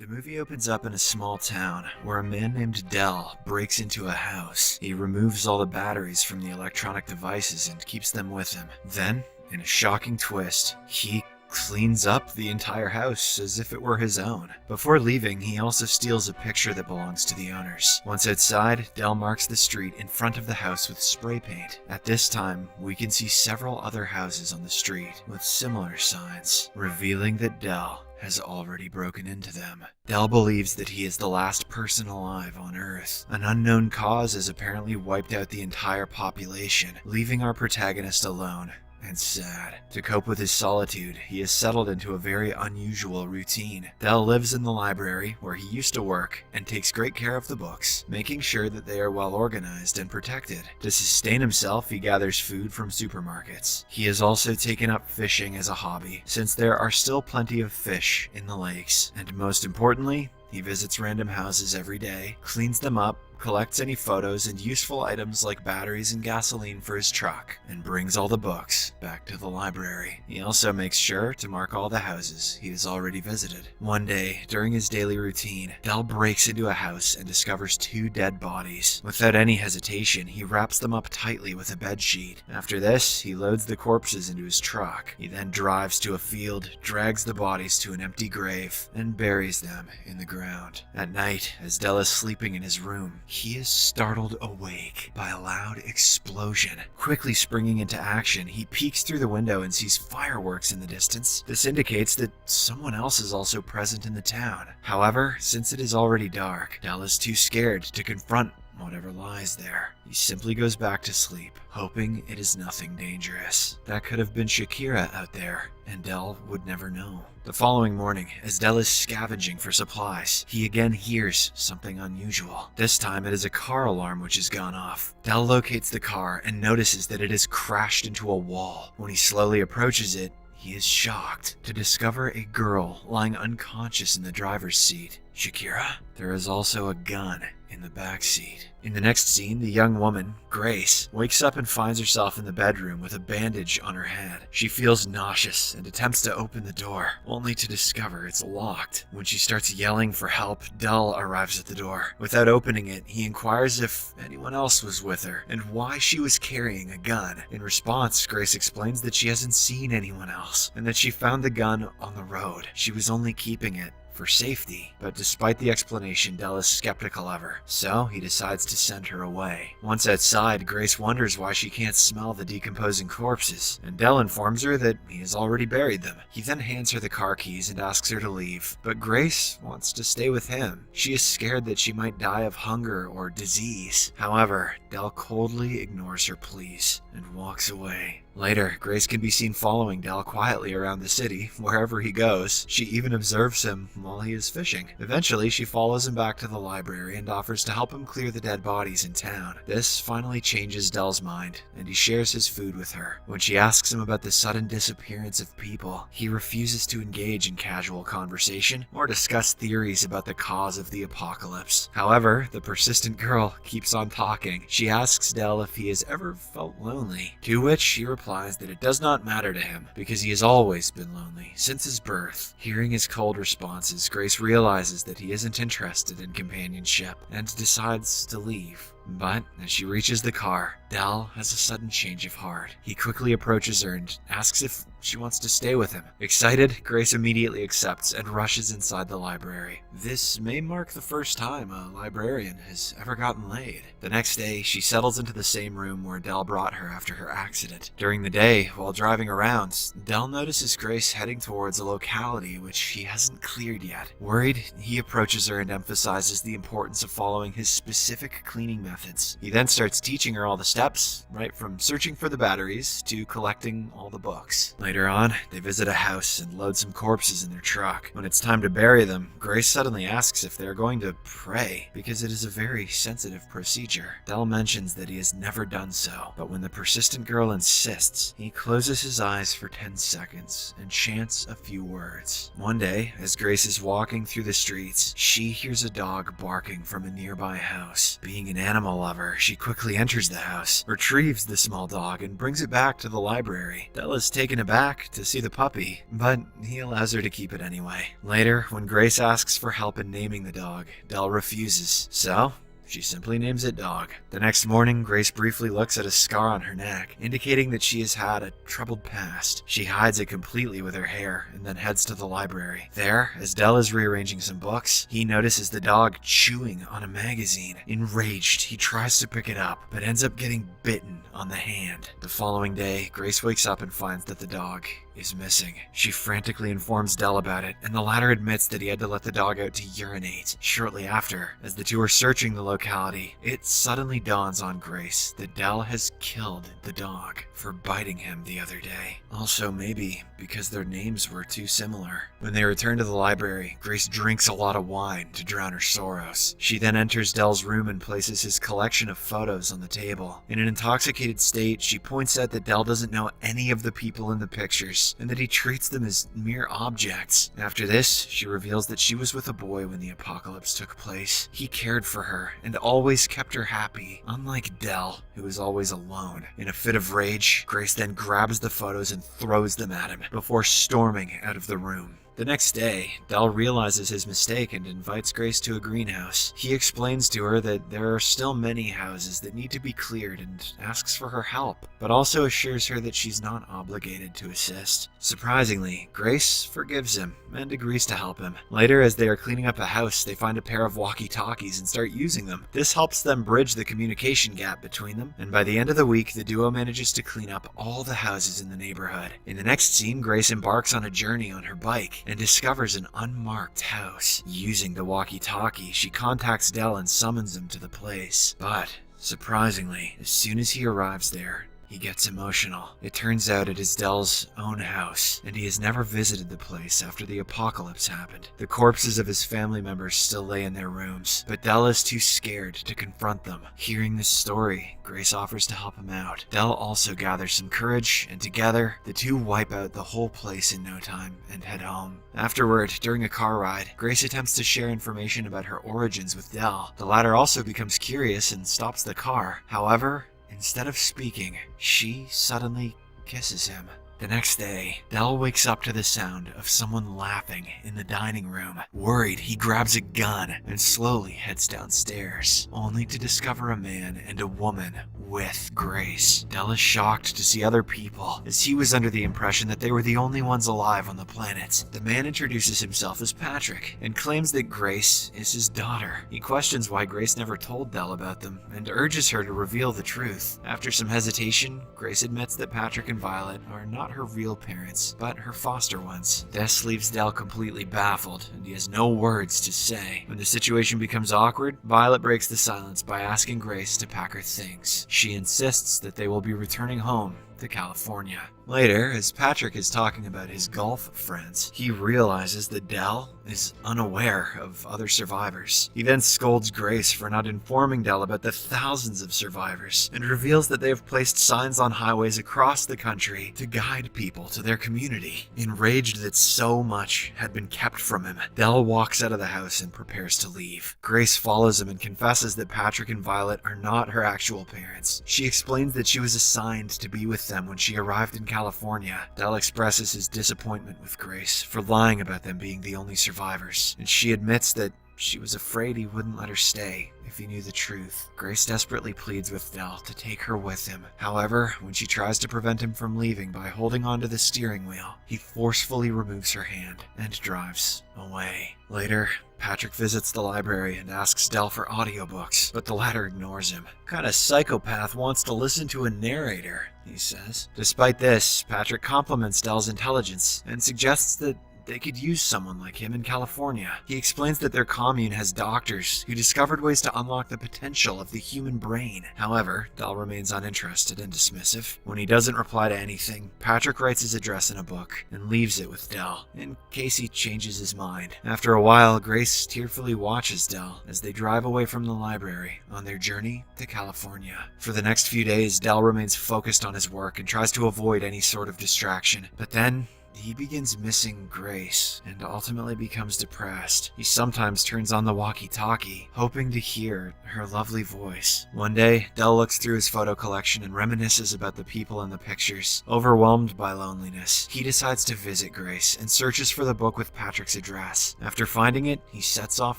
The movie opens up in a small town where a man named Dell breaks into a house. He removes all the batteries from the electronic devices and keeps them with him. Then, in a shocking twist, he cleans up the entire house as if it were his own. Before leaving, he also steals a picture that belongs to the owners. Once outside, Dell marks the street in front of the house with spray paint. At this time, we can see several other houses on the street with similar signs, revealing that Dell has already broken into them. Dell believes that he is the last person alive on Earth. An unknown cause has apparently wiped out the entire population, leaving our protagonist alone and sad. To cope with his solitude, he has settled into a very unusual routine. Dell lives in the library where he used to work and takes great care of the books, making sure that they are well organized and protected. To sustain himself, he gathers food from supermarkets. He has also taken up fishing as a hobby, since there are still plenty of fish in the lakes. And most importantly, he visits random houses every day, cleans them up, collects any photos and useful items like batteries and gasoline for his truck, and brings all the books back to the library. He also makes sure to mark all the houses he has already visited. One day, during his daily routine, Dell breaks into a house and discovers two dead bodies. Without any hesitation, he wraps them up tightly with a bedsheet. After this, he loads the corpses into his truck. He then drives to a field, drags the bodies to an empty grave, and buries them in the ground. At night, as Dell is sleeping in his room, he is startled awake by a loud explosion. Quickly springing into action, he peeks through the window and sees fireworks in the distance. This indicates that someone else is also present in the town. However, since it is already dark, Dell is too scared to confront whatever lies there. He simply goes back to sleep, hoping it is nothing dangerous. That could have been Shakira out there, and Dell would never know. The following morning, as Dell is scavenging for supplies, he again hears something unusual. This time it is a car alarm which has gone off. Dell locates the car and notices that it has crashed into a wall. When he slowly approaches it, he is shocked to discover a girl lying unconscious in the driver's seat. Shakira? There is also a gun in the back seat. In the next scene, the young woman, Grace, wakes up and finds herself in the bedroom with a bandage on her head. She feels nauseous and attempts to open the door, only to discover it's locked. When she starts yelling for help, Dell arrives at the door. Without opening it, he inquires if anyone else was with her and why she was carrying a gun. In response, Grace explains that she hasn't seen anyone else and that she found the gun on the road. She was only keeping it for safety, but despite the explanation, Dell is skeptical of her, so he decides to send her away. Once outside, Grace wonders why she can't smell the decomposing corpses, and Dell informs her that he has already buried them. He then hands her the car keys and asks her to leave, but Grace wants to stay with him. She is scared that she might die of hunger or disease. However, Dell coldly ignores her pleas and walks away. Later, Grace can be seen following Dell quietly around the city, wherever he goes. She even observes him while he is fishing. Eventually, she follows him back to the library and offers to help him clear the dead bodies in town. This finally changes Dell's mind, and he shares his food with her. When she asks him about the sudden disappearance of people, he refuses to engage in casual conversation or discuss theories about the cause of the apocalypse. However, the persistent girl keeps on talking. She asks Dell if he has ever felt lonely, to which he replies that it does not matter to him because he has always been lonely since his birth. Hearing his cold responses, Grace realizes that he isn't interested in companionship and decides to leave. But as she reaches the car, Dell has a sudden change of heart. He quickly approaches her and asks if she wants to stay with him. Excited, Grace immediately accepts and rushes inside the library. This may mark the first time a librarian has ever gotten laid. The next day, she settles into the same room where Dell brought her after her accident. During the day, while driving around, Dell notices Grace heading towards a locality which he hasn't cleared yet. Worried, he approaches her and emphasizes the importance of following his specific cleaning methods. He then starts teaching her all the steps, right from searching for the batteries to collecting all the books. Later on, they visit a house and load some corpses in their truck. When it's time to bury them, Grace suddenly asks if they're going to pray, because it is a very sensitive procedure. Dell mentions that he has never done so, but when the persistent girl insists, he closes his eyes for 10 seconds and chants a few words. One day, as Grace is walking through the streets, she hears a dog barking from a nearby house. Being an animal lover, she quickly enters the house house, retrieves the small dog, and brings it back to the library. Dell is taken aback to see the puppy, but he allows her to keep it anyway. Later, when Grace asks for help in naming the dog, Dell refuses. So, she simply names it Dog. The next morning, Grace briefly looks at a scar on her neck, indicating that she has had a troubled past. She hides it completely with her hair and then heads to the library. There, as Dell is rearranging some books, he notices the dog chewing on a magazine. Enraged, he tries to pick it up, but ends up getting bitten on the hand. The following day, Grace wakes up and finds that the dog is missing. She frantically informs Dell about it, and the latter admits that he had to let the dog out to urinate. Shortly after, as the two are searching the locality, it suddenly dawns on Grace that Dell has killed the dog for biting him the other day. Also, maybe because their names were too similar. When they return to the library, Grace drinks a lot of wine to drown her sorrows. She then enters Dell's room and places his collection of photos on the table. In an intoxicated state, she points out that Dell doesn't know any of the people in the pictures, and that he treats them as mere objects. After this, she reveals that she was with a boy when the apocalypse took place. He cared for her and always kept her happy, unlike Dell, who was always alone. In a fit of rage, Grace then grabs the photos and throws them at him before storming out of the room. The next day, Dell realizes his mistake and invites Grace to a greenhouse. He explains to her that there are still many houses that need to be cleared and asks for her help, but also assures her that she's not obligated to assist. Surprisingly, Grace forgives him and agrees to help him. Later, as they are cleaning up a house, they find a pair of walkie-talkies and start using them. This helps them bridge the communication gap between them, and by the end of the week, the duo manages to clean up all the houses in the neighborhood. In the next scene, Grace embarks on a journey on her bike and discovers an unmarked house. Using the walkie-talkie, she contacts Dell and summons him to the place. But, surprisingly, as soon as he arrives there, he gets emotional. It turns out it is Dell's own house, and he has never visited the place after the apocalypse happened. The corpses of his family members still lay in their rooms, but Dell is too scared to confront them. Hearing this story, Grace offers to help him out. Dell also gathers some courage, and together, the two wipe out the whole place in no time and head home. Afterward, during a car ride, Grace attempts to share information about her origins with Dell. The latter also becomes curious and stops the car. However, instead of speaking, she suddenly kisses him. The next day, Dell wakes up to the sound of someone laughing in the dining room. Worried, he grabs a gun and slowly heads downstairs, only to discover a man and a woman with Grace. Dell is shocked to see other people, as he was under the impression that they were the only ones alive on the planet. The man introduces himself as Patrick and claims that Grace is his daughter. He questions why Grace never told Dell about them and urges her to reveal the truth. After some hesitation, Grace admits that Patrick and Violet are not her real parents, but her foster ones. This leaves Dell completely baffled, and he has no words to say. When the situation becomes awkward, Violet breaks the silence by asking Grace to pack her things. She insists that they will be returning home to California. Later, as Patrick is talking about his golf friends, he realizes that Dell is unaware of other survivors. He then scolds Grace for not informing Dell about the thousands of survivors, and reveals that they have placed signs on highways across the country to guide people to their community. Enraged that so much had been kept from him, Dell walks out of the house and prepares to leave. Grace follows him and confesses that Patrick and Violet are not her actual parents. She explains that she was assigned to be with them when she arrived in California. Dell expresses his disappointment with Grace for lying about them being the only survivors, and she admits that she was afraid he wouldn't let her stay if he knew the truth. Grace desperately pleads with Dell to take her with him. However, when she tries to prevent him from leaving by holding onto the steering wheel, he forcefully removes her hand and drives away. Later, Patrick visits the library and asks Dell for audiobooks, but the latter ignores him. "What kind of psychopath wants to listen to a narrator?" he says. Despite this, Patrick compliments Dell's intelligence and suggests that they could use someone like him in California. He explains that their commune has doctors who discovered ways to unlock the potential of the human brain. However, Dell remains uninterested and dismissive. When he doesn't reply to anything, Patrick writes his address in a book and leaves it with Dell, in case he changes his mind. After a while, Grace tearfully watches Dell as they drive away from the library on their journey to California. For the next few days, Dell remains focused on his work and tries to avoid any sort of distraction. But then, he begins missing Grace and ultimately becomes depressed. He sometimes turns on the walkie-talkie, hoping to hear her lovely voice. One day, Dell looks through his photo collection and reminisces about the people in the pictures. Overwhelmed by loneliness, he decides to visit Grace and searches for the book with Patrick's address. After finding it, he sets off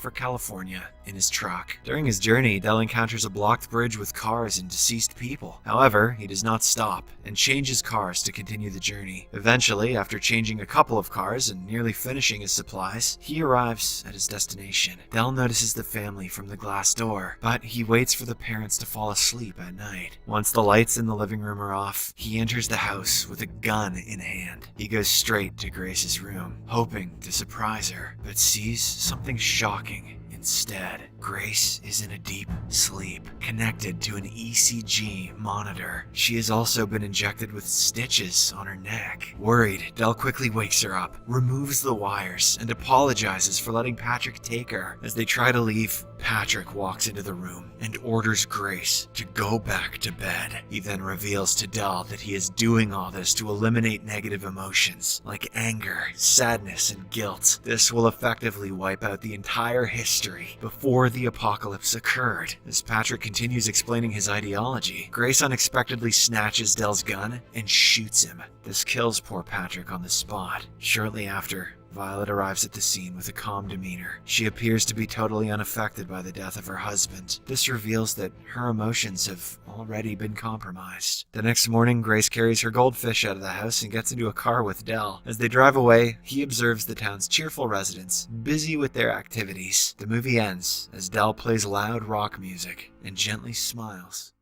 for California in his truck. During his journey, Dell encounters a blocked bridge with cars and deceased people. However, he does not stop and changes cars to continue the journey. Eventually, after changing a couple of cars and nearly finishing his supplies, he arrives at his destination. Dell notices the family from the glass door, but he waits for the parents to fall asleep at night. Once the lights in the living room are off, he enters the house with a gun in hand. He goes straight to Grace's room, hoping to surprise her, but sees something shocking. Instead, Grace is in a deep sleep, connected to an ECG monitor. She has also been injected with stitches on her neck. Worried, Dell quickly wakes her up, removes the wires, and apologizes for letting Patrick take her. As they try to leave, Patrick walks into the room and orders Grace to go back to bed. He then reveals to Dell that he is doing all this to eliminate negative emotions like anger, sadness, and guilt. This will effectively wipe out the entire history before the apocalypse occurred. As Patrick continues explaining his ideology, Grace unexpectedly snatches Dell's gun and shoots him. This kills poor Patrick on the spot. Shortly after, Violet arrives at the scene with a calm demeanor. She appears to be totally unaffected by the death of her husband. This reveals that her emotions have already been compromised. The next morning, Grace carries her goldfish out of the house and gets into a car with Dell. As they drive away, he observes the town's cheerful residents, busy with their activities. The movie ends as Dell plays loud rock music and gently smiles